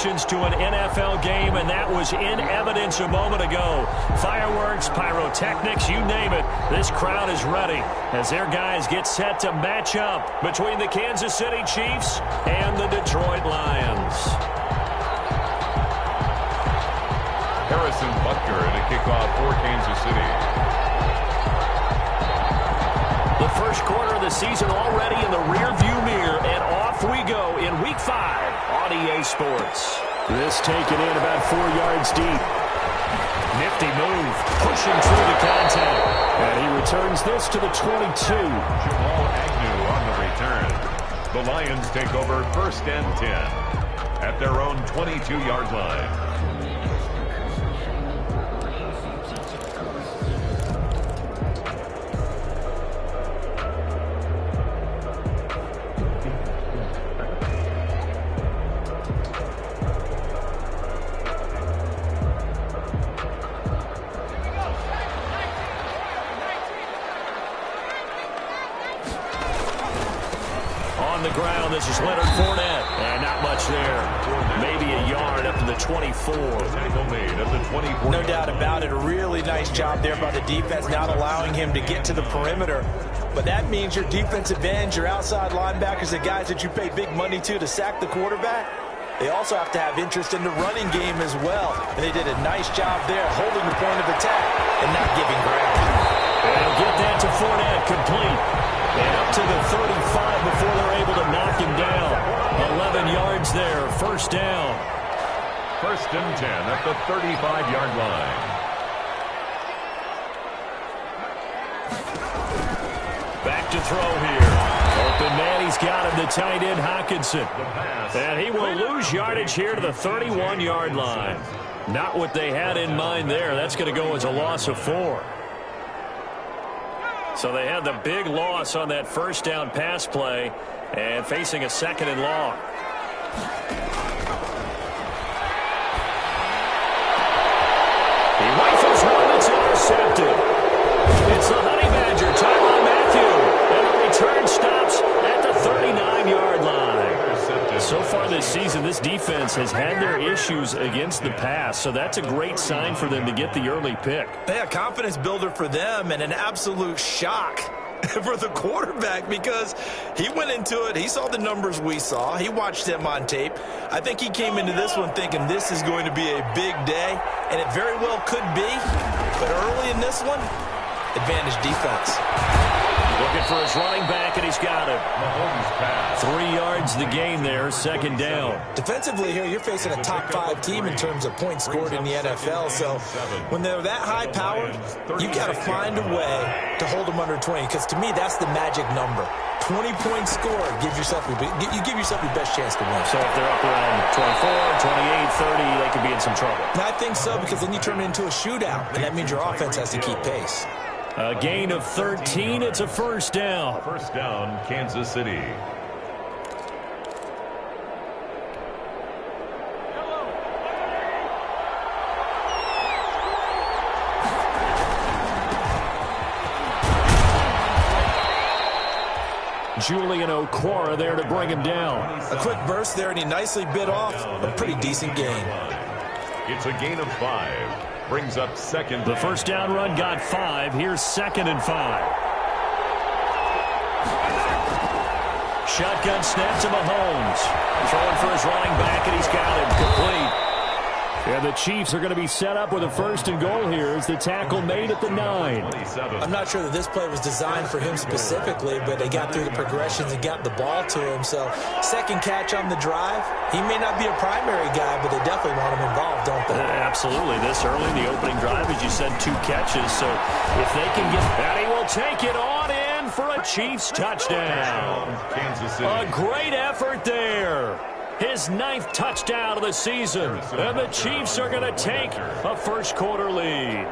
emotions to an NFL game, and that was in evidence a moment ago. Fireworks, pyrotechnics, you name it. This crowd is ready as their guys get set to match up between the Kansas City Chiefs and the Detroit Lions. Harrison Butker to kick off for Kansas City. The first quarter of the season already in the rearview mirror, and off we go in Week 5 on EA Sports. This taken in about 4 yards deep. Nifty move, pushing through the contact. And he returns this to the 22. Jamal Agnew on the return. The Lions take over 1st and 10 at their own 22-yard line. This is Leonard Fournette, and not much there. Maybe a yard up to the 24. Tackle made at the 24. No doubt about it. A really nice job there by the defense, not allowing him to get to the perimeter. But that means your defensive ends, your outside linebackers, the guys that you pay big money to sack the quarterback, they also have to have interest in the running game as well. And they did a nice job there holding the point of attack and not giving ground. And he'll get that to Fournette, complete. And up to the 35 before they're able to knock him down. 11 yards there, 1st down. 1st and 10 at the 35-yard line. Back to throw here. Open man, he's got him, the tight end, Hockenson. And he will lose yardage here to the 31-yard line. Not what they had in mind there. That's going to go as a loss of 4. So they had the big loss on that 1st down pass play and facing a 2nd and long. He rifles one that's intercepted. It's the Honey Badger, Tyrann Mathieu, and the return stops at the 39-yard line. So far this season, this defense has had their issues against the pass, so that's a great sign for them to get the early pick. Yeah, confidence builder for them and an absolute shock for the quarterback because he went into it. He saw the numbers we saw. He watched them on tape. I think he came into this one thinking this is going to be a big day, and it very well could be. But early in this one, advantage defense. Looking for his running back, and he's got it. Mahomes pass. 3 yards the gain there, 2nd down. Defensively here, you're facing a top-5 team in terms of points scored in the NFL. So when they're that high-powered, you got to find a way to hold them under 20. Because to me, that's the magic number. 20 points scored gives yourself you give yourself your best chance to win. So if they're up around 24, 28, 30, they could be in some trouble. And I think so because then you turn it into a shootout, and that means your offense has to keep pace. A gain of 13. It's a 1st down. 1st down, Kansas City. Julian Okwara there to bring him down. A quick burst there, and he nicely bit off a pretty decent gain. It's a gain of 5. Brings up 2nd. The 1st down run got 5. Here's 2nd and 5. Shotgun snap to Mahomes. Throwing for his running back, and he's got him complete. And the Chiefs are going to be set up with a 1st and goal here as the tackle made at the 9. I'm not sure that this play was designed for him specifically, but they got through the progressions and got the ball to him. So 2nd catch on the drive. He may not be a primary guy, but they definitely want him involved, don't they? Absolutely. This early in the opening drive, as you said, 2 catches. So if they can get that, he will take it on in for a Chiefs touchdown. Kansas City. A great effort there. His 9th touchdown of the season. And the Chiefs are going to take a 1st quarter lead.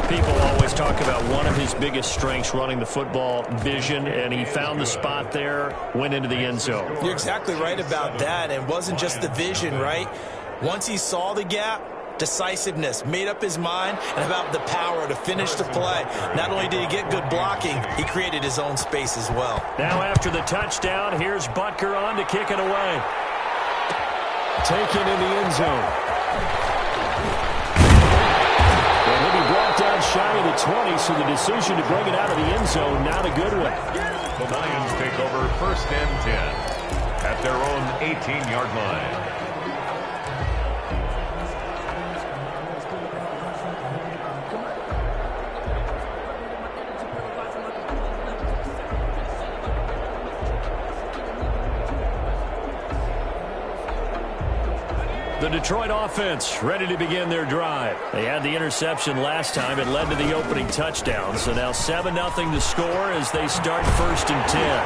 People always talk about one of his biggest strengths running the football, vision, and he found the spot there, went into the end zone. You're exactly right about that. It wasn't just the vision, right? Once he saw the gap, decisiveness, made up his mind, and about the power to finish the play. Not only did he get good blocking, he created his own space as well. Now after the touchdown, here's Butker on to kick it away. taken in the end zone. And he'll be brought down shy of the 20, so the decision to bring it out of the end zone, not a good one. The Lions take over 1st and 10 at their own 18-yard line. The Detroit offense ready to begin their drive. They had the interception last time. It led to the opening touchdown. So now 7-0 to score as they start 1st and 10.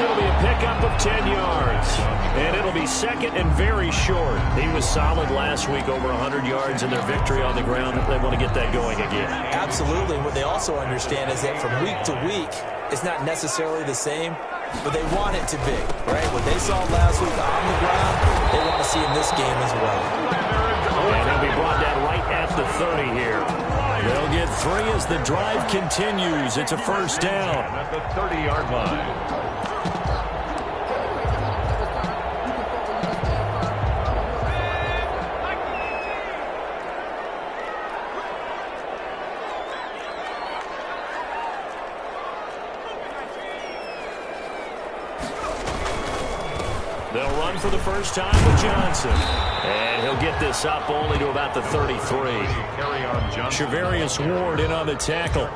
It'll be a pickup of 10 yards. And it'll be 2nd and very short. He was solid last week, over 100 yards in their victory on the ground. They want to get that going again. Absolutely. What they also understand is that from week to week, it's not necessarily the same, but they want it to be, right? What they saw last week on the ground, they want to see in this game as well. And he'll be brought down right at the 30 here. They'll get 3 as the drive continues. It's a 1st down. At the 30-yard line. They'll run for the first time with Johnson. And he'll get this up only to about the 33. Charvarius Ward in on the tackle.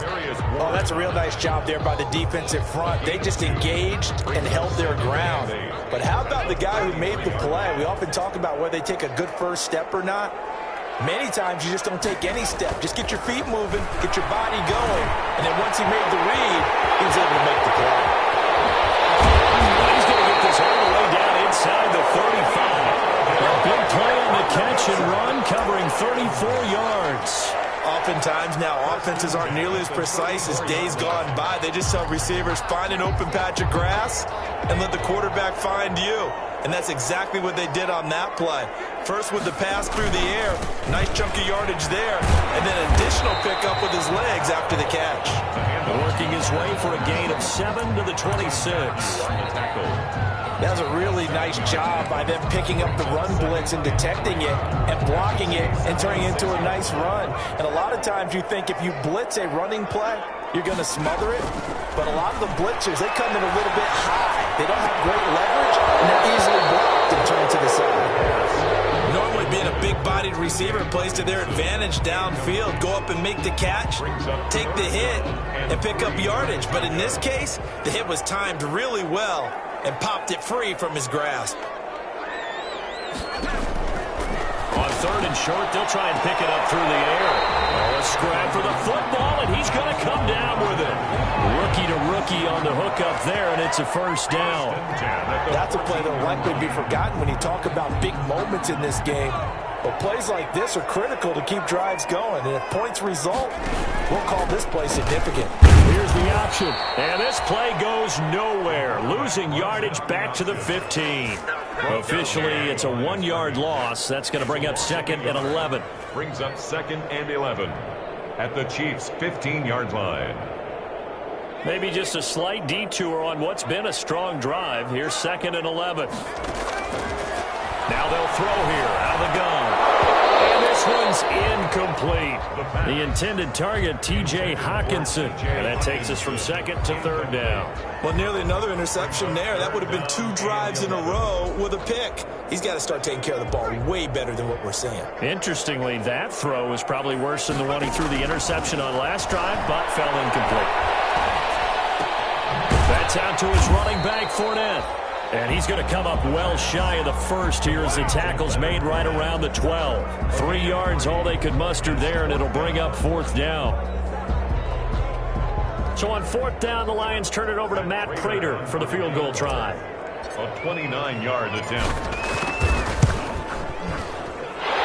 Oh, that's a real nice job there by the defensive front. They just engaged and held their ground. But how about the guy who made the play? We often talk about whether they take a good first step or not. Many times you just don't take any step. Just get your feet moving, get your body going. And then once he made the read, he was able to make the play. He's going to get this all the way down inside the 35. A big play on the catch and run, covering 34 yards. Oftentimes now, offenses aren't nearly as precise as days gone by. They just tell receivers, find an open patch of grass and let the quarterback find you. And that's exactly what they did on that play. First with the pass through the air, nice chunk of yardage there, and then additional pickup with his legs after the catch. Working his way for a gain of 7 to the 26. That was a really nice job by them picking up the run blitz and detecting it and blocking it and turning it into a nice run. And a lot of times you think if you blitz a running play, you're going to smother it. But a lot of the blitzers, they come in a little bit high. They don't have great leverage, and they're easily blocked and turned to the side. Normally being a big-bodied receiver plays to their advantage downfield. Go up and make the catch, take the hit, and pick up yardage. But in this case, the hit was timed really well and popped it free from his grasp. On 3rd and short, they'll try and pick it up through the air. Oh, a scrap for the football, and he's going to come down with it. Rookie to rookie on the hook up there, and it's a 1st down. That's a play that will likely be forgotten when you talk about big moments in this game. But plays like this are critical to keep drives going. And if points result, we'll call this play significant. Here's the option. And this play goes nowhere. Losing yardage back to the 15. Officially, it's a 1-yard loss. That's going to bring up 2nd and 11. Brings up 2nd and 11 at the Chiefs' 15-yard line. Maybe just a slight detour on what's been a strong drive. Here's 2nd and 11. Now they'll throw here out of the gun. And this one's incomplete. The intended target, T.J. Hawkinson. And that takes us from 2nd to 3rd down. Well, nearly another interception there. That would have been 2 drives in a row with a pick. He's got to start taking care of the ball way better than what we're seeing. Interestingly, that throw was probably worse than the one he threw the interception on last drive, but fell incomplete. That's out to his running back, Fournette. And he's going to come up well shy of the 1st here as the tackle's made right around the 12. 3 yards, all they could muster there, and it'll bring up 4th down. So on 4th down, the Lions turn it over to Matt Prater for the field goal try. A 29-yard attempt.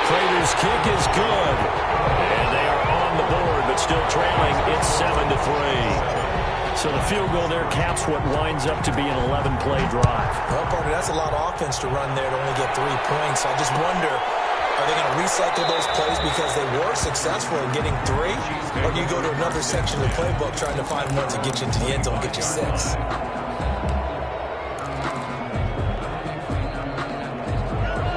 Prater's kick is good. And they are on the board, but still trailing. It's 7-3. So the field goal there caps what winds up to be an 11-play drive. Well, partner, that's a lot of offense to run there to only get 3 points. I just wonder, are they going to recycle those plays because they were successful in getting 3? Or do you go to another section of the playbook trying to find one to get you into the end zone and get you 6?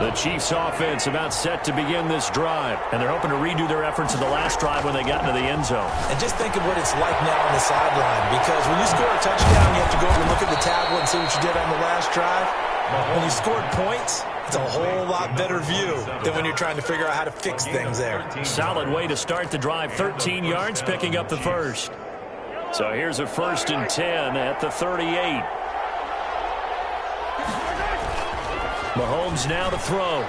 The Chiefs offense about set to begin this drive, and they're hoping to redo their efforts in the last drive when they got into the end zone. And just think of what it's like now on the sideline, because when you score a touchdown, you have to go over and look at the tablet and see what you did on the last drive. When you scored points, it's a whole lot better view than when you're trying to figure out how to fix things there. Solid way to start the drive, 13 yards, picking up the first. So here's a 1st and 10 at the 38. Mahomes now to throw.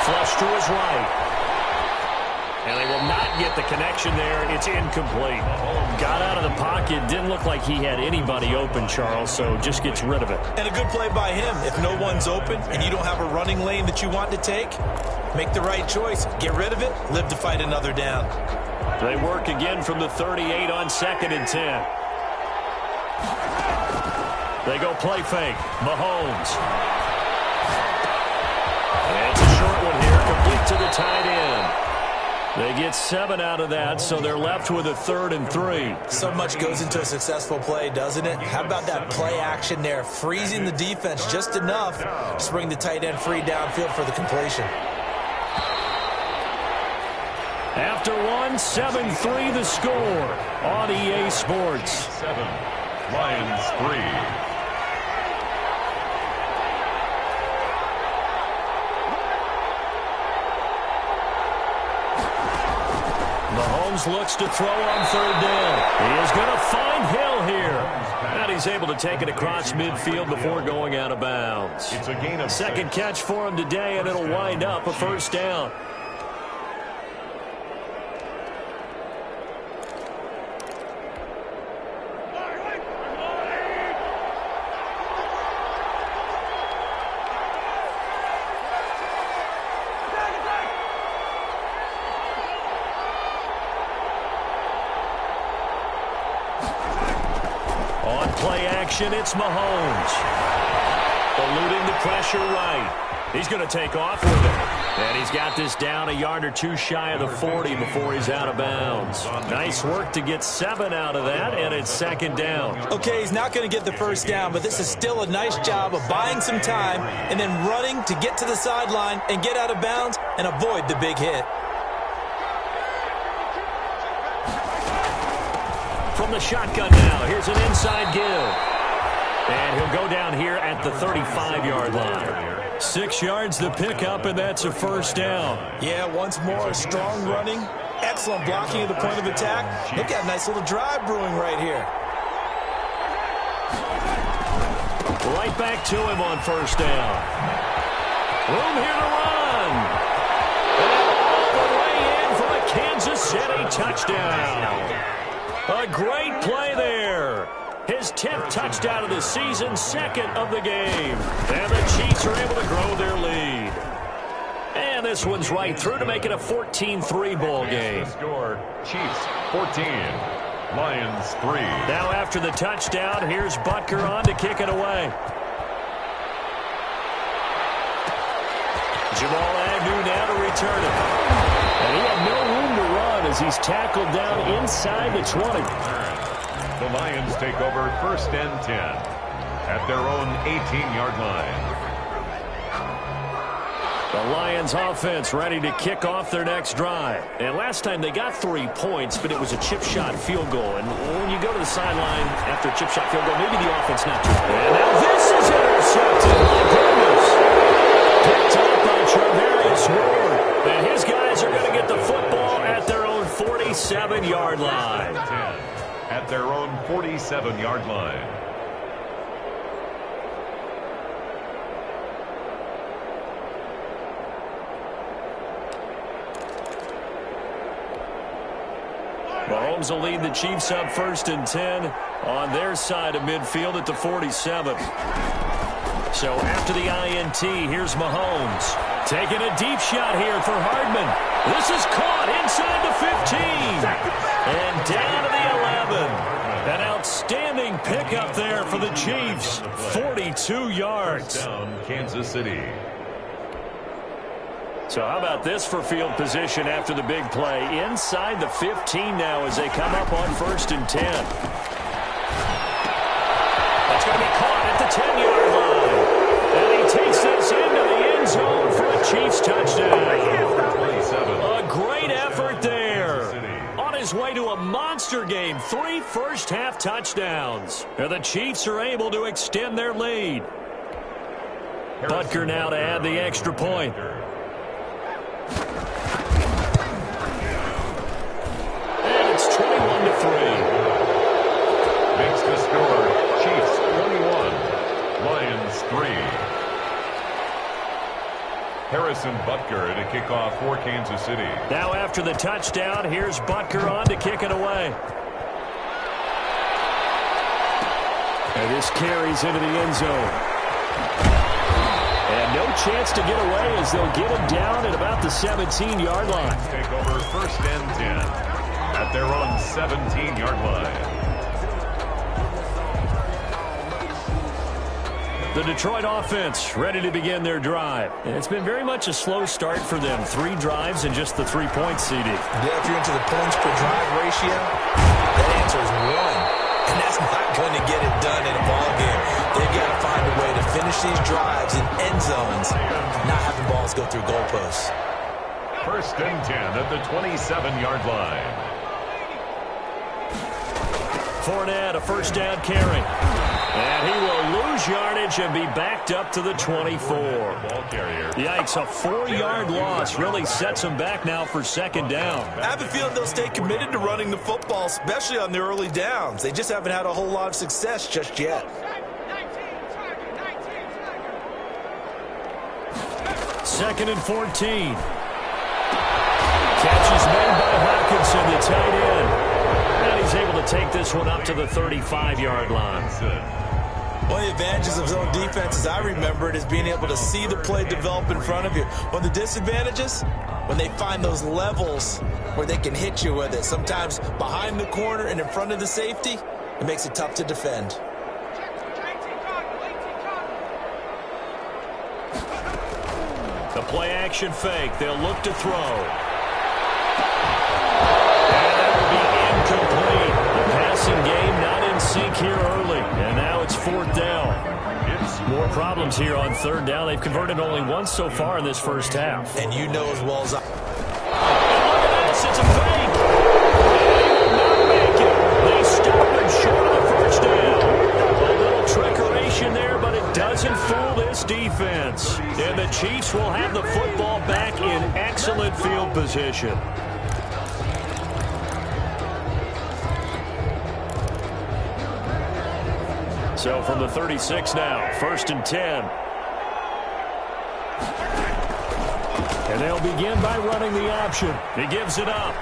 Flush to his right. And they will not get the connection there. It's incomplete. Got out of the pocket. Didn't look like he had anybody open, Charles, so just gets rid of it. And a good play by him. If no one's open and you don't have a running lane that you want to take, make the right choice. Get rid of it. Live to fight another down. They work again from the 38 on 2nd and 10. They go play fake. Mahomes. And it's a short one here, complete to the tight end. They get 7 out of that, so they're left with a 3rd and 3. So much goes into a successful play, doesn't it? How about that play action there? Freezing the defense just enough to bring the tight end free downfield for the completion. After 1, 7-3 the score on EA Sports. 7, Lions 3. Mahomes looks to throw on 3rd down. He is going to find Hill here. And he's able to take it across midfield before going out of bounds. It's a gain of 2nd catch for him today, and it'll wind up a 1st down. It's Mahomes. Eluding the pressure right. He's going to take off with it. And he's got this down a yard or 2 shy of the 40 before he's out of bounds. Nice work to get 7 out of that, and it's 2nd down. Okay, he's not going to get the 1st down, but this is still a nice job of buying some time and then running to get to the sideline and get out of bounds and avoid the big hit. From the shotgun now, here's an inside give. And he'll go down here at the 35-yard line. 6 yards the pickup, and that's a 1st down. Yeah, once more, strong running, excellent blocking at the point of attack. They've got a nice little drive brewing right here. Right back to him on 1st down. Room here to run. And all the way in for a Kansas City touchdown. A great play there. His 10th touchdown of the season, 2nd of the game. And the Chiefs are able to grow their lead. And this one's right through to make it a 14-3 ball game. Score, Chiefs 14, Lions 3. Now after the touchdown, here's Butker on to kick it away. Jamal Agnew now to return it. And he had no room to run as he's tackled down inside the 20. The Lions take over 1st and 10 at their own 18-yard line. The Lions offense ready to kick off their next drive. And last time they got 3 points, but it was a chip shot field goal. And when you go to the sideline after a chip shot field goal, maybe the offense not too good. And now this is intercepted. My goodness. Picked up by Charvarius Ward. And his guys are going to get the football at their own 47-yard line. At their own 47-yard line. Mahomes will lead the Chiefs up 1st and 10 on their side of midfield at the 47. So after the INT, here's Mahomes. Taking a deep shot here for Hardman. This is caught inside the 15. And down to the 11. An outstanding pickup there for the Chiefs. 42 yards. Down Kansas City. So how about this for field position after the big play? Inside the 15 now as they come up on 1st and 10. That's going to be caught at the 10-yard line. And he takes this into the his way to a monster game. 3 first-half touchdowns. And the Chiefs are able to extend their lead. Butker now to add the extra point. And it's 21-3. Makes the score Chiefs 21, Lions 3. Harrison Butker to kick off for Kansas City. Now after the touchdown, here's Butker on to kick it away. And this carries into the end zone. And no chance to get away as they'll get him down at about the 17-yard line. Take over 1st and 10 at their own 17-yard line. The Detroit offense ready to begin their drive. And it's been very much a slow start for them. 3 drives and just the 3 points, CD. Yeah, if you're into the points per drive ratio, that answer is 1. And that's not going to get it done in a ball game. They've got to find a way to finish these drives in end zones, not having balls go through goalposts. 1st and 10 at the 27-yard line. Fournette, a first down carry. And he will lose yardage and be backed up to the 24. Ball carrier. Yikes, a 4-yard loss really sets him back now for 2nd down. I have a feeling they'll stay committed to running the football, especially on the early downs. They just haven't had a whole lot of success just yet. 2nd and 14. Catch is made by Hawkinson, the tight end. And he's able to take this one up to the 35-yard line. One of the advantages of zone defense, as I remember it, is being able to see the play develop in front of you. One of the disadvantages, when they find those levels where they can hit you with it, sometimes behind the corner and in front of the safety, it makes it tough to defend. The play-action fake. They'll look to throw. Incomplete. The passing game not in sync here early. And now it's 4th down. More problems here on 3rd down. They've converted only once so far in this first half. And you know as well as I... And look at this. It's a fake. They will not make it. They stop him short of the first down. A little trickeration there, but it doesn't fool this defense. And the Chiefs will have the football back in excellent field position. So from the 36 now, 1st and 10. And they'll begin by running the option. He gives it up.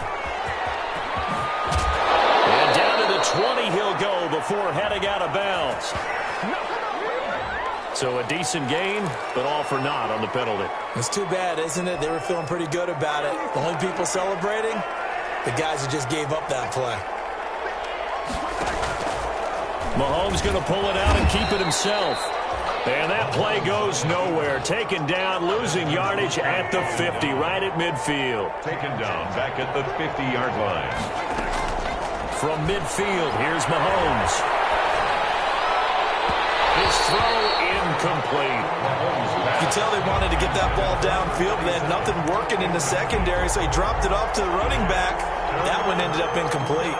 And down to the 20 he'll go before heading out of bounds. So a decent gain, but all for naught on the penalty. It's too bad, isn't it? They were feeling pretty good about it. The only people celebrating, the guys who just gave up that play. Mahomes going to pull it out and keep it himself. And that play goes nowhere. Taken down, losing yardage at the 50, right at midfield. Taken down back at the 50-yard line. From midfield, here's Mahomes. His throw incomplete. You can tell they wanted to get that ball downfield, but they had nothing working in the secondary, so he dropped it off to the running back. That one ended up incomplete.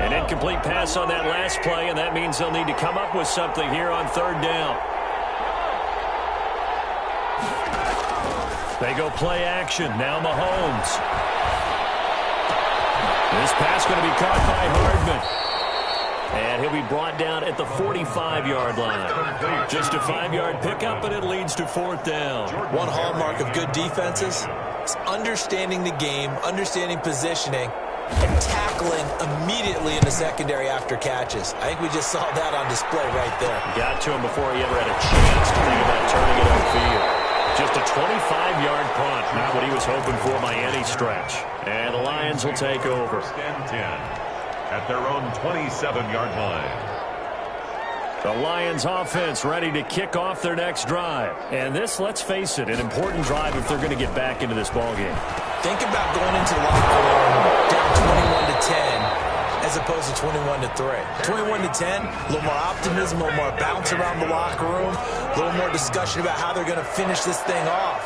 An incomplete pass on that last play, and that means they'll need to come up with something here on 3rd down. They go play action. Now Mahomes. This pass going to be caught by Hardman. And he'll be brought down at the 45-yard line. Just a 5-yard pickup, and it leads to 4th down. One hallmark of good defenses is understanding the game, understanding positioning, and tackling immediately in the secondary after catches. I think we just saw that on display right there. Got to him before he ever had a chance to think about turning it upfield. Just a 25-yard punt, not what he was hoping for by any stretch. And the Lions will take over. 1st and 10 at their own 27-yard line. The Lions offense ready to kick off their next drive. And this, let's face it, an important drive if they're going to get back into this ballgame. Think about going into the locker room down 21-10 as opposed to 21-3. 21-10, a little more optimism, a little more bounce around the locker room, a little more discussion about how they're going to finish this thing off.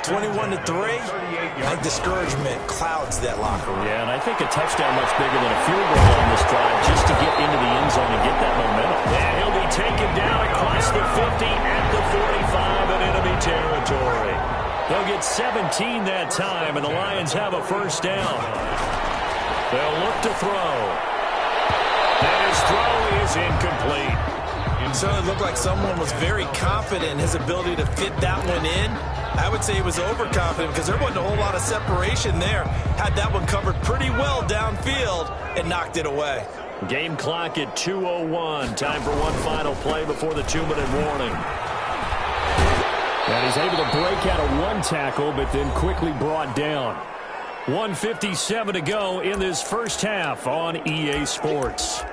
21-3, I think discouragement clouds that locker room. Yeah, and I think a touchdown much bigger than a field goal on this drive just to get into the end zone and get that momentum. And he'll be taken down across the 50 at the 45 in enemy territory. They'll get 17 that time, and the Lions have a first down. They'll look to throw. And his throw is incomplete. It certainly looked like someone was very confident in his ability to fit that one in. I would say he was overconfident because there wasn't a whole lot of separation there. Had that one covered pretty well downfield and knocked it away. Game clock at 2:01. Time for one final play before the 2-minute warning. And he's able to break out of one tackle, but then quickly brought down. 1:57 to go in this first half on EA Sports.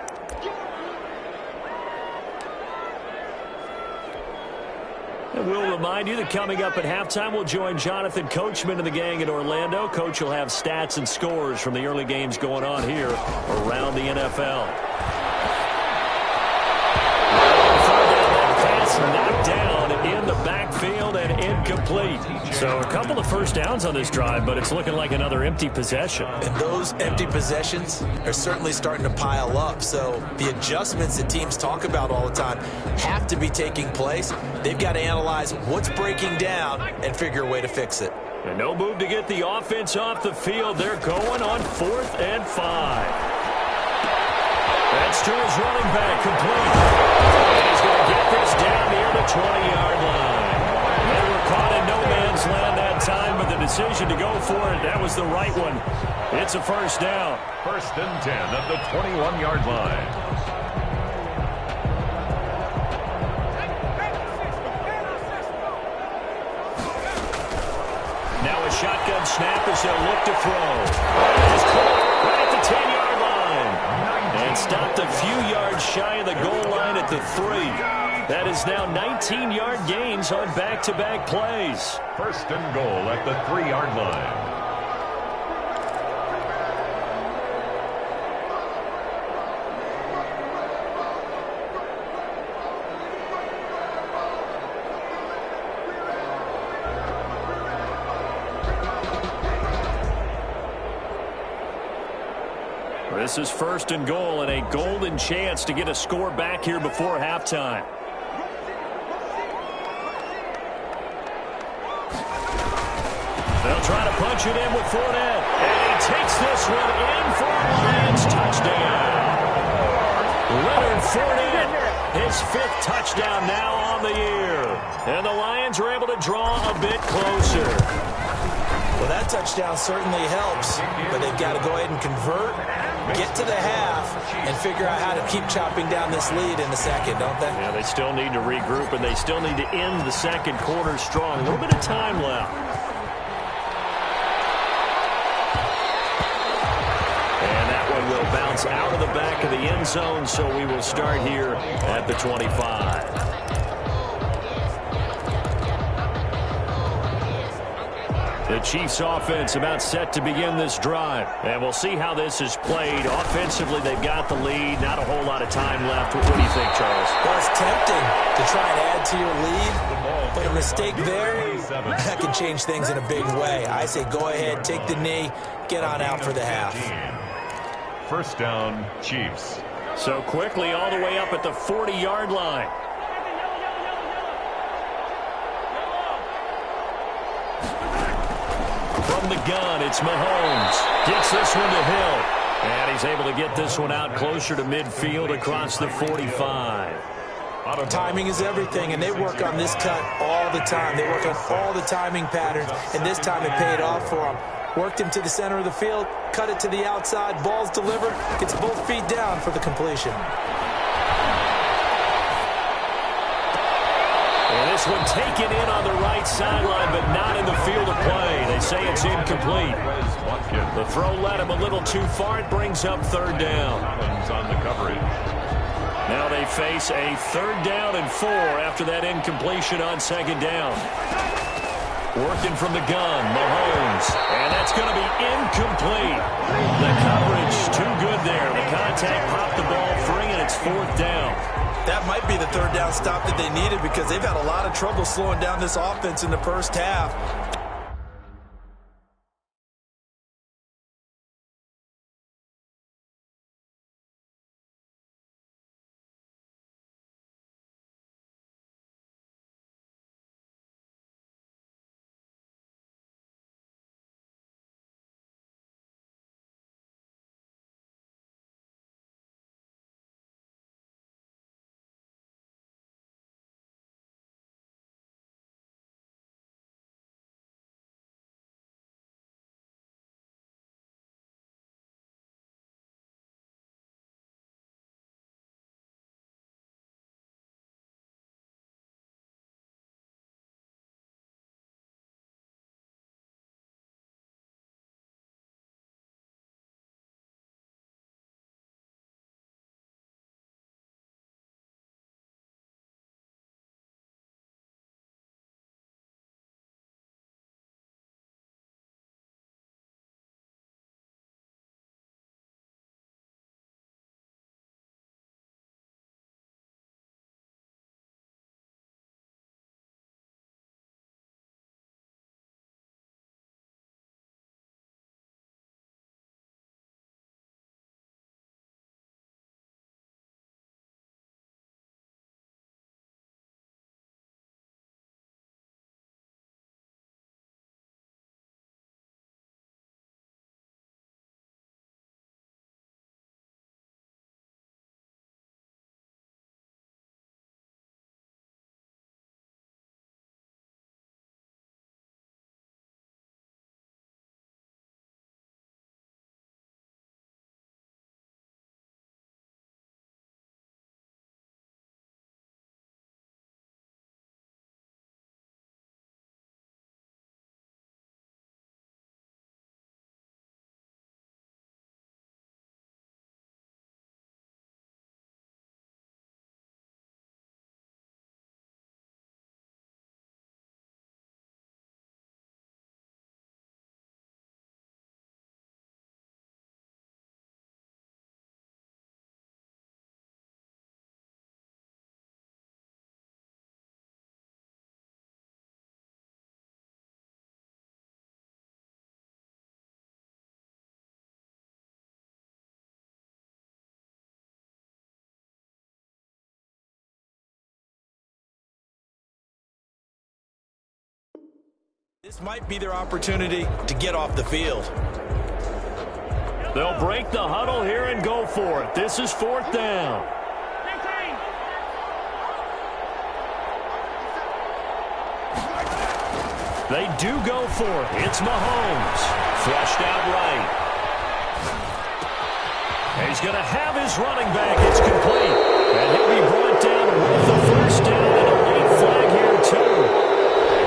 And we'll remind you that coming up at halftime, we'll join Jonathan Coachman and the gang in Orlando. Coach will have stats and scores from the early games going on here around the NFL. Pass knocked down in the backfield and incomplete. So a couple of first downs on this drive, but it's looking like another empty possession. And those empty possessions are certainly starting to pile up. So the adjustments that teams talk about all the time have to be taking place. They've got to analyze what's breaking down and figure a way to fix it. And no move to get the offense off the field. They're going on 4th and 5. That's to his running back, complete. And he's going to get this down near the 20-yard line. They were caught in no man's land that time, but the decision to go for it, that was the right one. It's a first down. 1st and 10 at the 21-yard line. Now a shotgun snap as they'll look to throw. Just caught right at the 10-yard line. And stopped a few yards shy of the goal line at the 3. That is now 19-yard gains on back-to-back plays. 1st and goal at the 3-yard line. This is 1st and goal and a golden chance to get a score back here before halftime. They'll try to punch it in with Fournette. And he takes this one in for a Lions touchdown. Leonard Fournette, his 5th touchdown now on the year. And the Lions are able to draw a bit closer. Well, that touchdown certainly helps, but they've got to go ahead and convert, get to the half, and figure out how to keep chopping down this lead in the second, don't they? Yeah, they still need to regroup, and they still need to end the second quarter strong. A little bit of time left. And that one will bounce out of the back of the end zone, so we will start here at the 25. The Chiefs offense about set to begin this drive. And we'll see how this is played. Offensively, they've got the lead. Not a whole lot of time left. What do you think, Charles? Well, it's tempting to try and add to your lead. But a mistake there, that can change things in a big way. I say go ahead, take the knee, get on out for the half. 1st down, Chiefs. So quickly all the way up at the 40-yard line. From the gun, it's Mahomes. Gets this one to Hill. And he's able to get this one out closer to midfield across the 45. Timing is everything, and they work on this cut all the time. They work on all the timing patterns, and this time it paid off for them. Worked him to the center of the field, cut it to the outside, ball's delivered, gets both feet down for the completion. And this one taken in on the right sideline, but not in the field of play. They say it's incomplete. The throw led him a little too far. It brings up 3rd down. On the coverage. Now they face a 3rd down and 4 after that incompletion on 2nd down. Working from the gun, Mahomes. And that's going to be incomplete. The coverage too good there. The tank popped the ball free, and it's 4th down. That might be the 3rd down stop that they needed because they've had a lot of trouble slowing down this offense in the first half. This might be their opportunity to get off the field. They'll break the huddle here and go for it. This is 4th down. They do go for it. It's Mahomes. Flushed out right. He's going to have his running back. It's complete. And he'll be brought down with the first down and a late flag here, too.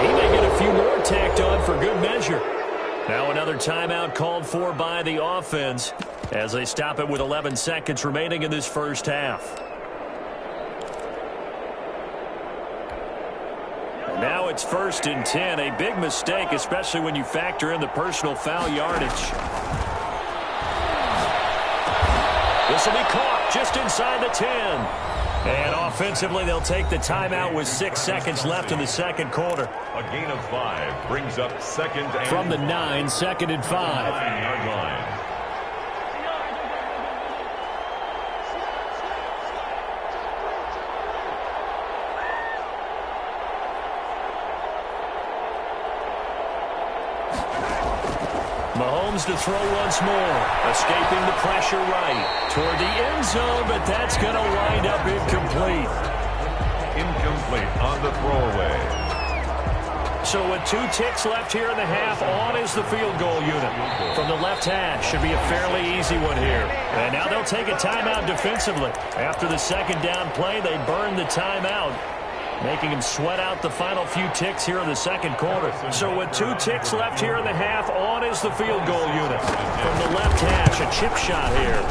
He may get a few more tacked on for good measure. Now another timeout called for by the offense as they stop it with 11 seconds remaining in this first half. And now it's 1st and 10. A big mistake, especially when you factor in the personal foul yardage. This will be caught just inside the 10. And offensively, they'll take the timeout with 6 seconds left in the second quarter. A gain of 5 brings up 2nd and from the 9, 2nd and 5. 9-yard line. Mahomes to throw once more. Escaping the pressure right toward the end zone, but that's going to wind up incomplete. Incomplete on the throwaway. So with 2 ticks left here in the half, on is the field goal unit. From the left hash, should be a fairly easy one here. And now they'll take a timeout defensively. After the 2nd down play, they burn the timeout, making him sweat out the final few ticks here in the second quarter. So with 2 ticks left here in the half, on is the field goal unit. From the left hash, a chip shot here.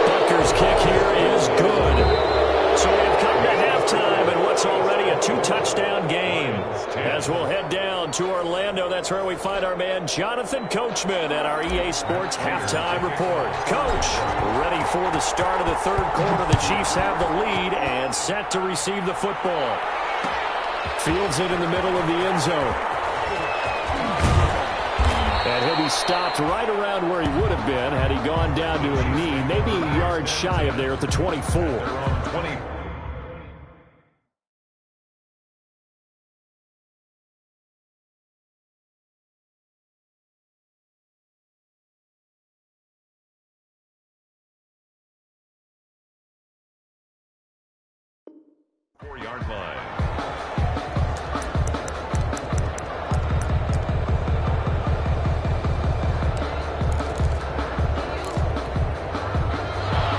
Bucker's kick here is good. So we've come to halftime, and what's already a a two-touchdown game. As we'll head down to Orlando, that's where we find our man Jonathan Coachman at our EA Sports Halftime Report. Coach, ready for the start of the third quarter. The Chiefs have the lead and set to receive the football. Fields it in the middle of the end zone. And he'll be stopped right around where he would have been had he gone down to a knee, maybe a yard shy of there at the 24. 4-yard line.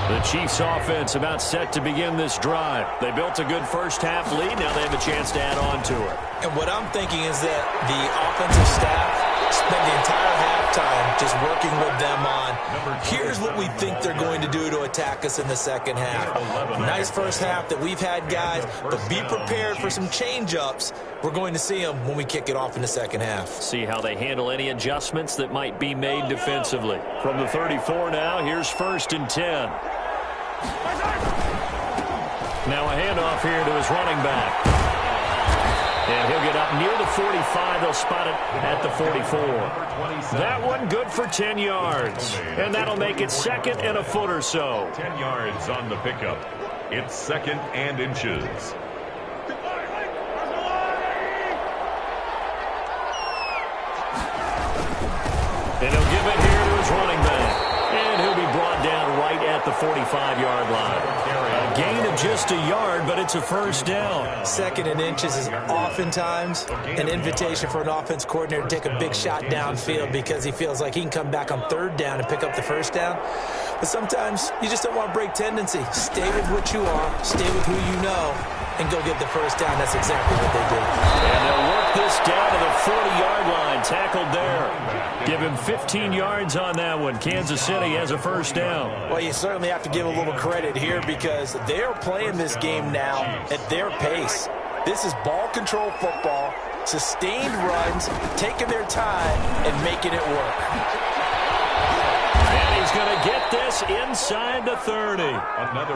The Chiefs offense about set to begin this drive. They built a good first half lead. Now they have a chance to add on to it. And what I'm thinking is that the offensive staff spent the entire halftime just working with them on, here's what we think they're going to do to attack us in the second half. Nice first half that we've had, guys, but be prepared for some change-ups. We're going to see them when we kick it off in the second half. See how they handle any adjustments that might be made defensively. From the 34 now, here's 1st and 10. Now a handoff here to his running back. And he'll get up near the 45. They'll spot it at the 44. That one good for 10 yards. And that'll make it 2nd and a foot or so. 10 yards on the pickup. It's 2nd and inches. And he'll give it here to his running back. And he'll be brought down right at the 45-yard line. A gain of just a yard, but it's a first down. 2nd and inches is oftentimes an invitation for an offense coordinator to take a big shot downfield because he feels like he can come back on 3rd down and pick up the first down. But sometimes you just don't want to break tendency. Stay with what you are, stay with who you know, and go get the first down. That's exactly what they did. And they'll work this down to the 40-yard line, tackled there. Give him 15 yards on that one. Kansas City has a first down. Well, you certainly have to give a little credit here because they're playing this game now at their pace. This is ball control football, sustained runs, taking their time, and making it work. And he's going to get this inside the 30.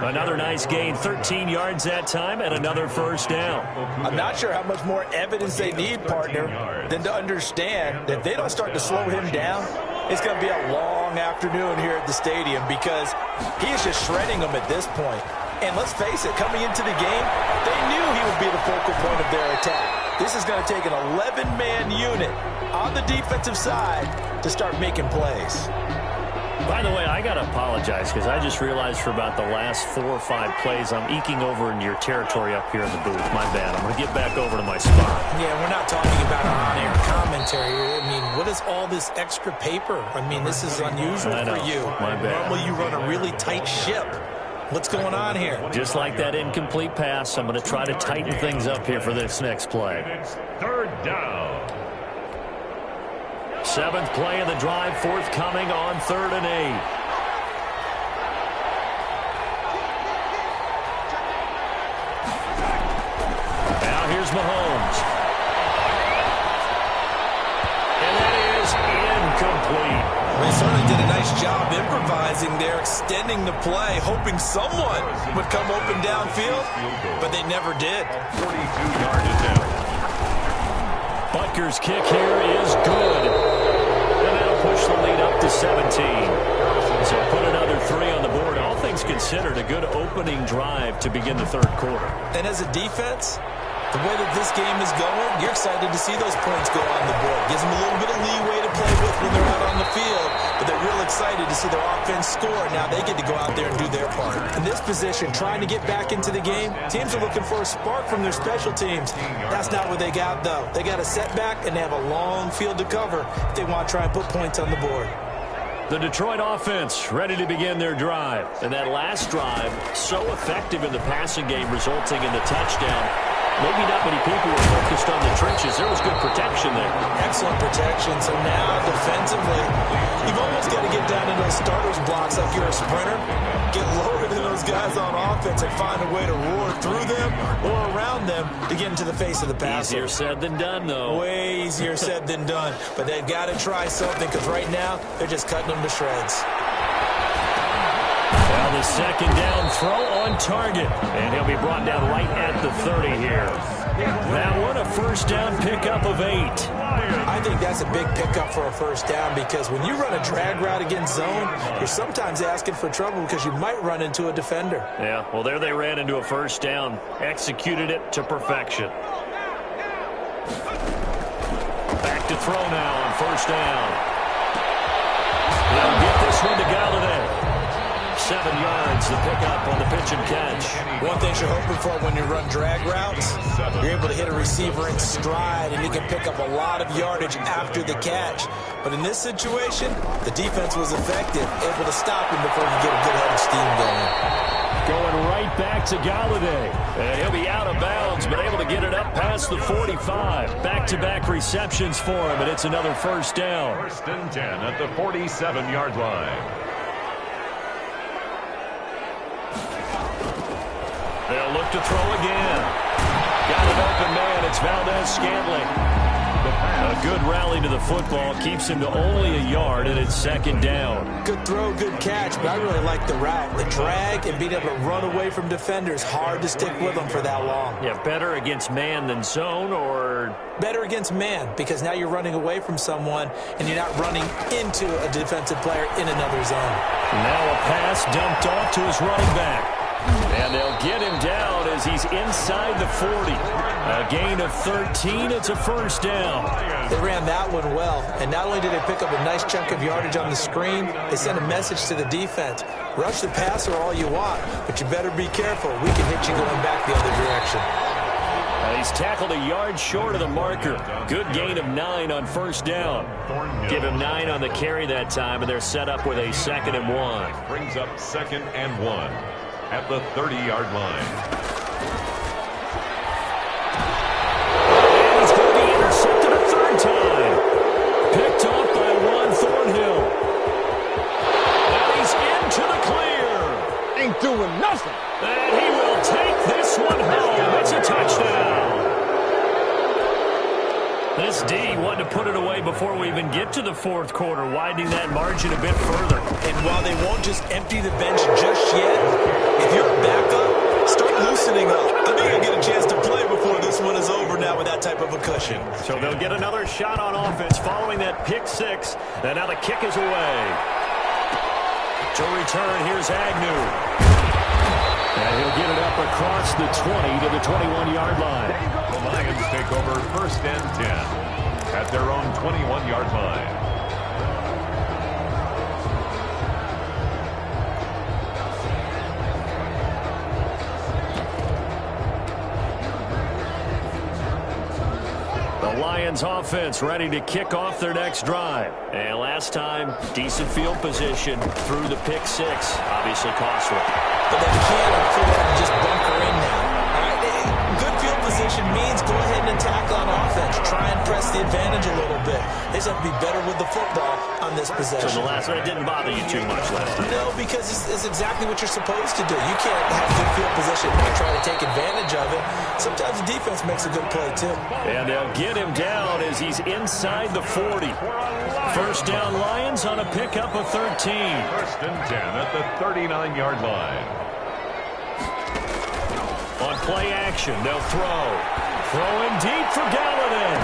Another nice gain, 13 yards that time, and another first down. I'm not sure how much more evidence they need, partner, than to understand that if they don't start to slow him down, it's going to be a long afternoon here at the stadium because he is just shredding them at this point. And let's face it, coming into the game, they knew he would be the focal point of their attack. This is going to take an 11-man unit on the defensive side to start making plays. By the way, I got to apologize because I just realized for about the last 4 or 5 plays, I'm eking over into your territory up here in the booth. My bad. I'm going to get back over to my spot. Yeah, we're not talking about our on-air commentary. I mean, what is all this extra paper? I mean, this is unusual for you. My bad. Normally you run a really tight ship. What's going on here? Just like that incomplete pass, I'm going to try to tighten things up here for this next play. It's 3rd down. 7th play of the drive, forthcoming on 3rd and 8. Now here's Mahomes. And that is incomplete. They certainly did a nice job improvising there, extending the play, hoping someone would come open downfield, but they never did. 42-yard attempt. Butker's kick here is good. And that'll push the lead up to 17. So put another 3 on the board. All things considered, a good opening drive to begin the 3rd quarter. And as a defense, the way that this game is going, you're excited to see those points go on the board. Gives them a little bit of leeway to play with when they're out on the field, but they're real excited to see their offense score. Now they get to go out there and do their part. In this position, trying to get back into the game, teams are looking for a spark from their special teams. That's not what they got, though. They got a setback, and they have a long field to cover if they want to try and put points on the board. The Detroit offense ready to begin their drive. And that last drive, so effective in the passing game, resulting in the touchdown. Maybe not many people were focused on the trenches. There was good protection there. Excellent protection. So now, defensively, you've almost got to get down in those starters blocks like you're a sprinter. Get lower than the those guys on offense and find a way to roar through them or around them to get into the face of the passer. Easier said than done, though. Way easier said than done. But they've got to try something because right now they're just cutting them to shreds. Now the second down throw on target. And he'll be brought down right at the 30 here. That one a first down pickup of 8. I think that's a big pickup for a first down because when you run a drag route against zone, you're sometimes asking for trouble because you might run into a defender. Yeah, well, there they ran into a first down. Executed it to perfection. Back to throw now on first down. They'll get this one to Galladay. 7 yards, the pickup on the pitch and catch. One thing you're hoping for when you run drag routes, you're able to hit a receiver in stride, and you can pick up a lot of yardage after the catch. But in this situation, the defense was effective, able to stop him before you get a good head of steam going. Going right back to Galladay. And he'll be out of bounds, but able to get it up past the 45. Back-to-back receptions for him, and it's another first down. First and 10 at the 47-yard line. They'll look to throw again. Got an open man. It's Valdez-Scantling. A good rally to the football keeps him to only a yard, and it's second down. Good throw, good catch, but I really like the route. The drag and being able to run away from defenders, hard to stick with them for that long. Yeah, better against man than zone, or? Better against man, because now you're running away from someone, and you're not running into a defensive player in another zone. Now a pass dumped off to his running back. And they'll get him down as he's inside the 40. A gain of 13. It's a first down. They ran that one well. And not only did they pick up a nice chunk of yardage on the screen, they sent a message to the defense. Rush the passer all you want, but you better be careful. We can hit you going back the other direction. He's tackled a yard short of the marker. Good gain of 9 on first down. Give him 9 on the carry that time, and they're set up with a 2nd and 1. Brings up 2nd and 1. At the 30-yard line. And he's going to be intercepted a third time. Picked off by Juan Thornhill. And he's into the clear. Ain't doing nothing. And he will take this one home. It's a touchdown. This D wanted to put it away before we even get to the fourth quarter, widening that margin a bit further. And while they won't just empty the bench just yet, if you're a backup, start loosening up. I think you'll get a chance to play before this one is over now with that type of a cushion. So they'll get another shot on offense following that pick 6. And now the kick is away. To return, here's Agnew. And he'll get it up across the 20 to the 21-yard line. The Lions take over first and 10 at their own 21-yard line. The Lions offense ready to kick off their next drive. And last time, decent field position through the pick 6. Obviously costly. But they can't afford to just bunker in now. Good field position means go ahead and attack on offense. Try and press the advantage a little bit. They just have to be better with the football on this possession. So the last one, it didn't bother you too much last time. No, because it's exactly what you're supposed to do. You can't have good field position and not try to take advantage of it. Sometimes the defense makes a good play, too. And they'll get him down as he's inside the 40. First down Lions on a pickup of 13. First and 10 at the 39-yard line. On play action, they'll throw. Throwing deep for Galladay.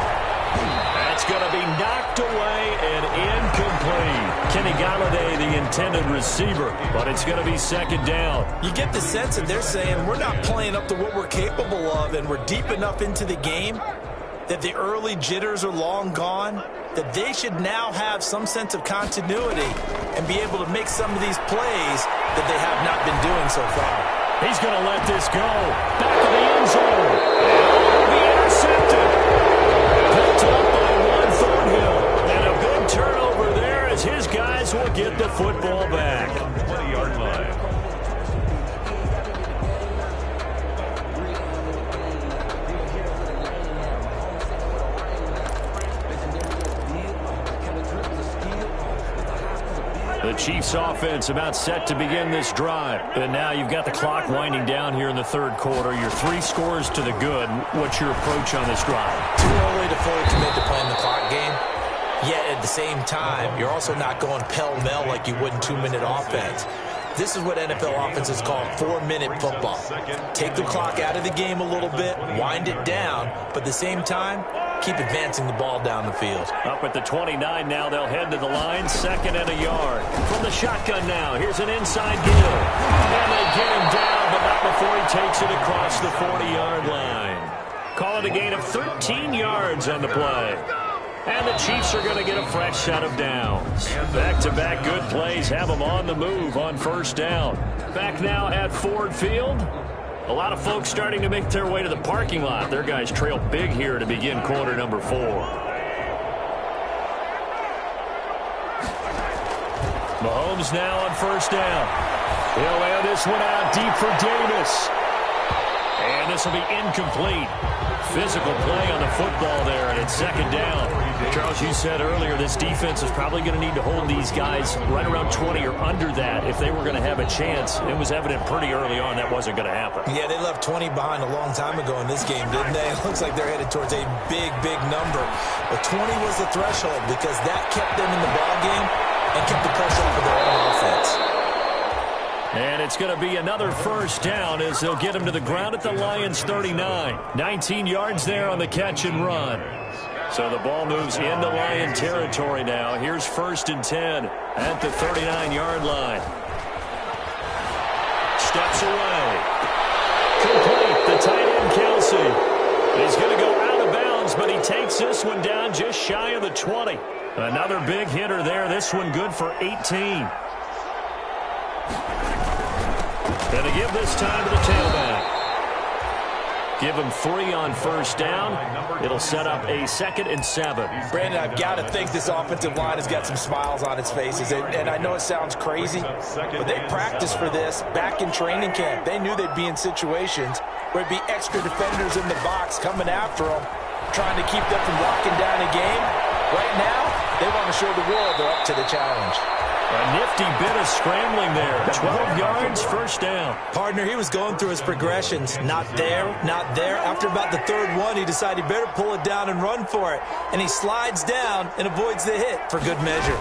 That's going to be knocked away and incomplete. Kenny Galladay, the intended receiver, but it's going to be second down. You get the sense that they're saying we're not playing up to what we're capable of, and we're deep enough into the game that the early jitters are long gone, that they should now have some sense of continuity and be able to make some of these plays that they have not been doing so far. He's going to let this go. Back to the end zone. And be intercepted. Picked up by Juan Thornhill. And a big turnover there as his guys will get the football back. 20-yard line. The Chiefs offense about set to begin this drive. And now you've got the clock winding down here in the third quarter. You're 3 scores to the good. What's your approach on this drive? Too early to fully commit to playing the clock game. Yet at the same time, you're also not going pell-mell like you would in 2-minute offense. This is what NFL offenses call 4-minute football. Take the clock out of the game a little bit, wind it down, but at the same time, keep advancing the ball down the field. Up at the 29 now, they'll head to the line, 2nd and a yard. From the shotgun now, here's an inside gill. And they get him down, but not before he takes it across the 40-yard line. Call it a gain of 13 yards on the play. And the Chiefs are going to get a fresh set of downs. Back-to-back good plays have them on the move on 1st down. Back now at Ford Field. A lot of folks starting to make their way to the parking lot. Their guys trail big here to begin quarter number 4. Mahomes now on 1st down. He'll air this one out deep for Davis. And this will be incomplete. Physical play on the football there, and it's 2nd down. Charles, you said earlier this defense is probably going to need to hold these guys right around 20 or under that if they were going to have a chance. It was evident pretty early on that wasn't going to happen. Yeah, they left 20 behind a long time ago in this game, didn't they? It looks like they're headed towards a big, big number. But 20 was the threshold because that kept them in the ball game and kept the pressure off of their own offense. And it's going to be another 1st down as they'll get him to the ground at the Lions' 39. 19 yards there on the catch and run. So the ball moves into Lion territory now. Here's 1st and 10 at the 39-yard line. Steps away. Complete. The tight end, Kelsey. He's going to go out of bounds, but he takes this one down just shy of the 20. Another big hitter there. This one good for 18. Going to give this time to the tailback. Give him 3 on 1st down. It'll set up a 2nd and 7. Brandon, I've got to think this offensive line has got some smiles on its faces. And I know it sounds crazy, but they practiced for this back in training camp. They knew they'd be in situations where it'd be extra defenders in the box coming after them, trying to keep them from locking down a game. Right now, they want to show the world they're up to the challenge. A nifty bit of scrambling there. 12 yards, 1st down. Partner, he was going through his progressions. Not there, not there. After about the 3rd one, he decided he better pull it down and run for it. And he slides down and avoids the hit for good measure.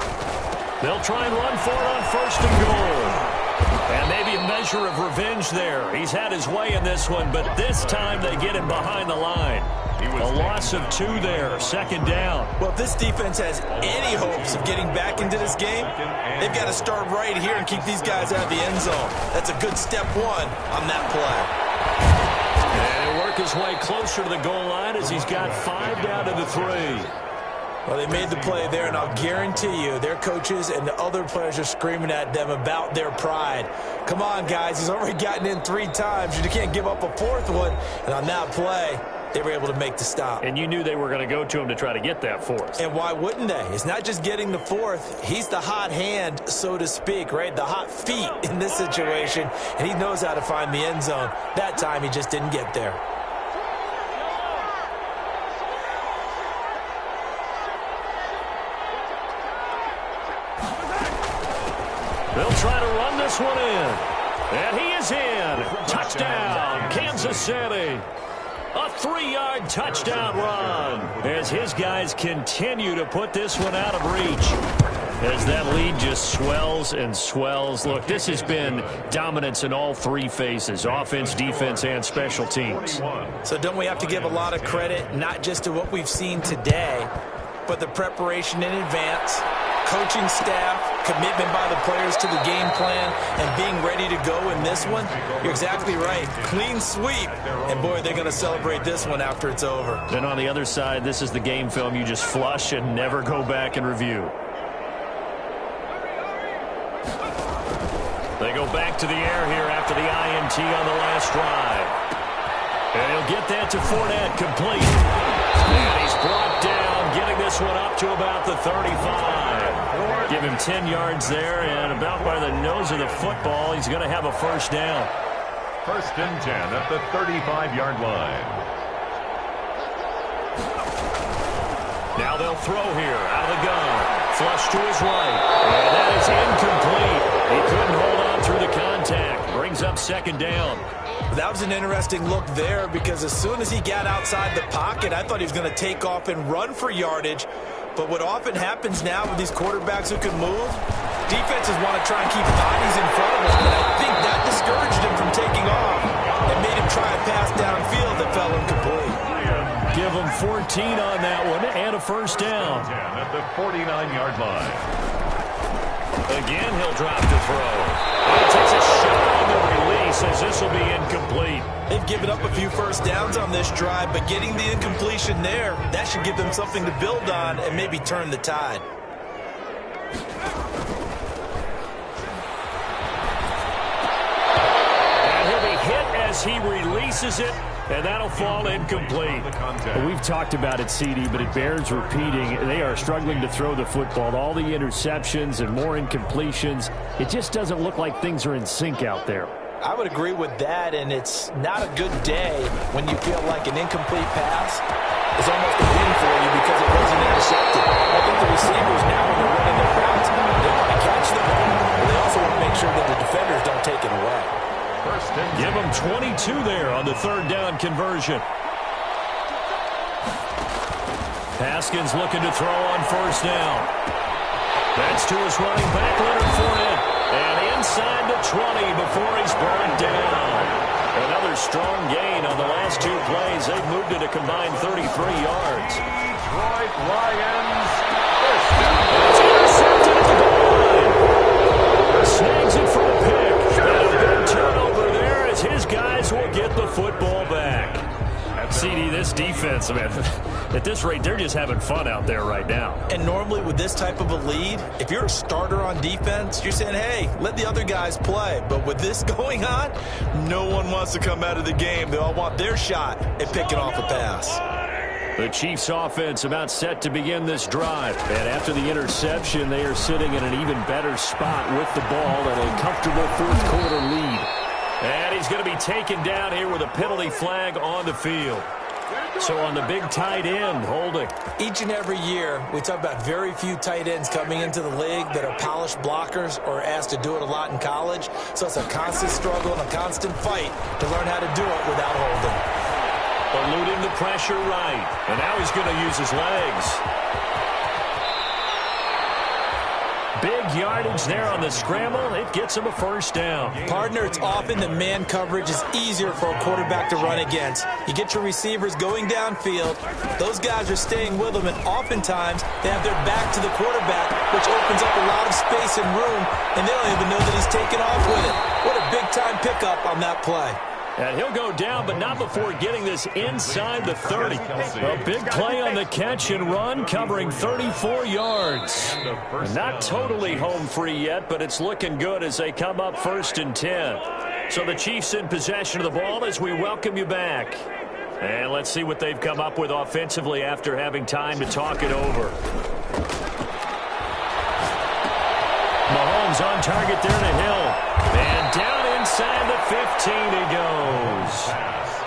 They'll try and run for it on 1st and goal. And maybe a measure of revenge there. He's had his way in this one, but this time they get him behind the line. A loss of 2 there, 2nd down. Well, if this defense has any hopes of getting back into this game, they've got to start right here and keep these guys out of the end zone. That's a good step 1 on that play. And he'll work his way closer to the goal line as he's got 5 down to the 3. Well, they made the play there, and I'll guarantee you their coaches and the other players are screaming at them about their pride. Come on, guys. He's already gotten in 3 times. You can't give up a 4th one. And on that play, they were able to make the stop. And you knew they were going to go to him to try to get that 4th. And why wouldn't they? It's not just getting the 4th. He's the hot hand, so to speak, right? The hot feet in this situation. And he knows how to find the end zone. That time, he just didn't get there. They'll try to run this one in. And he is in. Touchdown, Kansas City. A 3-yard touchdown run as his guys continue to put this one out of reach. As that lead just swells and swells. Look, this has been dominance in all 3 phases, offense, defense, and special teams. So don't we have to give a lot of credit, not just to what we've seen today, but the preparation in advance, coaching staff, commitment by the players to the game plan, and being ready to go in this one? You're exactly right. Clean sweep. And, boy, they're going to celebrate this one after it's over. Then on the other side, this is the game film you just flush and never go back and review. They go back to the air here after the INT on the last drive. And he'll get that to Fournette, complete. And he's brought down, getting this one up to about the 35. Give him 10 yards there, and about by the nose of the football, he's going to have a 1st down. 1st and 10 at the 35-yard line. Now they'll throw here out of the gun. Flush to his right. And that is incomplete. second down. That was an interesting look there because as soon as he got outside the pocket, I thought he was going to take off and run for yardage. But what often happens now with these quarterbacks who can move, defenses want to try and keep bodies in front of him. And I think that discouraged him from taking off and made him try a pass downfield that fell incomplete. Give him 14 on that one and a first down. At the 49-yard line. Again, he'll drop to throw. And he takes a shot on the release as this will be incomplete. They've given up a few first downs on this drive, but getting the incompletion there, that should give them something to build on and maybe turn the tide. And he'll be hit as he releases it. And that'll fall incomplete. Well, we've talked about it, CD, but it bears repeating. They are struggling to throw the football. All the interceptions and more incompletions. It just doesn't look like things are in sync out there. I would agree with that, and it's not a good day when you feel like an incomplete pass is almost a win for you because it wasn't intercepted. I think the receivers now, when they're running their routes, they want to catch the ball, but they also want to make sure that the defenders don't take it away. Give him 22 there on the third down conversion. Haskins looking to throw on first down. That's to his running back, Leonard Fournette. And inside the 20 before he's brought down. Another strong gain on the last two plays. They've moved it a combined 33 yards. Detroit Lions. First down. It's intercepted at the goal line. Snags it for a pick. And a big turnover there as his guys will get the football back. CD, this defense, man, at this rate, they're just having fun out there right now. And normally with this type of a lead, if you're a starter on defense, you're saying, hey, let the other guys play. But with this going on, no one wants to come out of the game. They all want their shot at picking off a pass. The Chiefs offense about set to begin this drive. And after the interception, they are sitting in an even better spot with the ball and a comfortable fourth quarter lead. And he's going to be taken down here with a penalty flag on the field. So on the big tight end, holding. Each and every year, we talk about very few tight ends coming into the league that are polished blockers or asked to do it a lot in college. So it's a constant struggle and a constant fight to learn how to do it without holding. Eluding the pressure right. And now he's going to use his legs. Big yardage there on the scramble. It gets him a first down. Partner, it's often that man coverage is easier for a quarterback to run against. You get your receivers going downfield. Those guys are staying with them, and oftentimes they have their back to the quarterback, which opens up a lot of space and room, and they don't even know that he's taken off with it. What a big-time pickup on that play. And he'll go down, but not before getting this inside the 30. A big play on the catch and run, covering 34 yards. Not totally home free yet, but it's looking good as they come up 1st and 10. So the Chiefs in possession of the ball as we welcome you back. And let's see what they've come up with offensively after having time to talk it over. Mahomes on target there to Hill. And down inside the 15 he goes.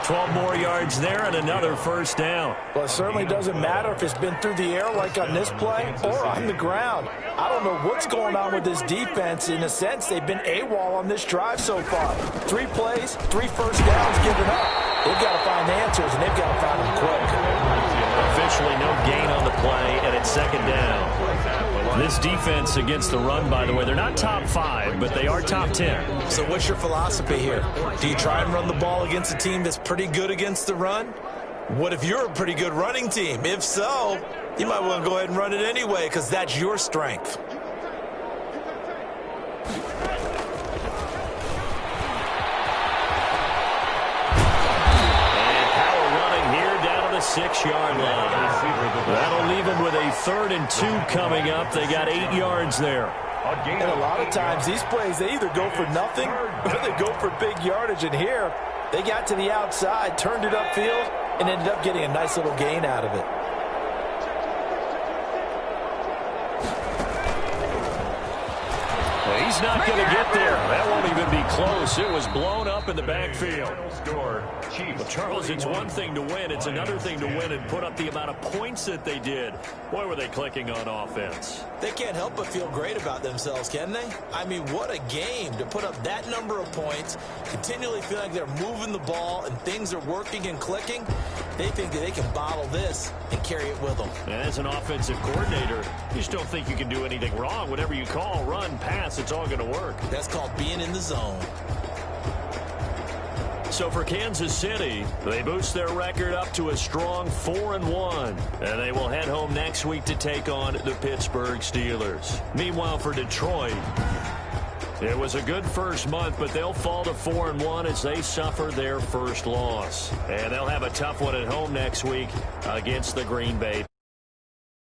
12 more yards there and another first down. Well, it certainly doesn't matter if it's been through the air like on this play or on the ground. I don't know what's going on with this defense. In a sense, they've been AWOL on this drive so far. 3 plays, 3 first downs given up. They've got to find answers, and they've got to find them quick. Officially no gain on the play, and it's 2nd down. This defense against the run, by the way, they're not top 5, but they are top 10. So what's your philosophy here? Do you try and run the ball against a team that's pretty good against the run? What if you're a pretty good running team? If so, you might want to go ahead and run it anyway because that's your strength. And power running here down to the 6-yard line. That'll leave them with a 3rd and 2 coming up. They got 8 yards there. And a lot of times these plays, they either go for nothing or they go for big yardage. And here, they got to the outside, turned it upfield, and ended up getting a nice little gain out of it. Well, he He's not going to get there. That won't even be close. It was blown up in the backfield. Score, Chiefs. Well, Charles, it's one thing to win. It's another thing to win and put up the amount of points that they did. Boy, were they clicking on offense. They can't help but feel great about themselves, can they? I mean, what a game to put up that number of points, continually feel like they're moving the ball and things are working and clicking. They think that they can bottle this and carry it with them. And as an offensive coordinator, you just don't think you can do anything wrong. Whatever you call, run, pass, it's all going to work. That's called being in the zone. So for Kansas City, they boost their record up to a strong 4-1. And they will head home next week to take on the Pittsburgh Steelers. Meanwhile, for Detroit, it was a good first month, but they'll fall to 4-1 as they suffer their first loss. And they'll have a tough one at home next week against the Green Bay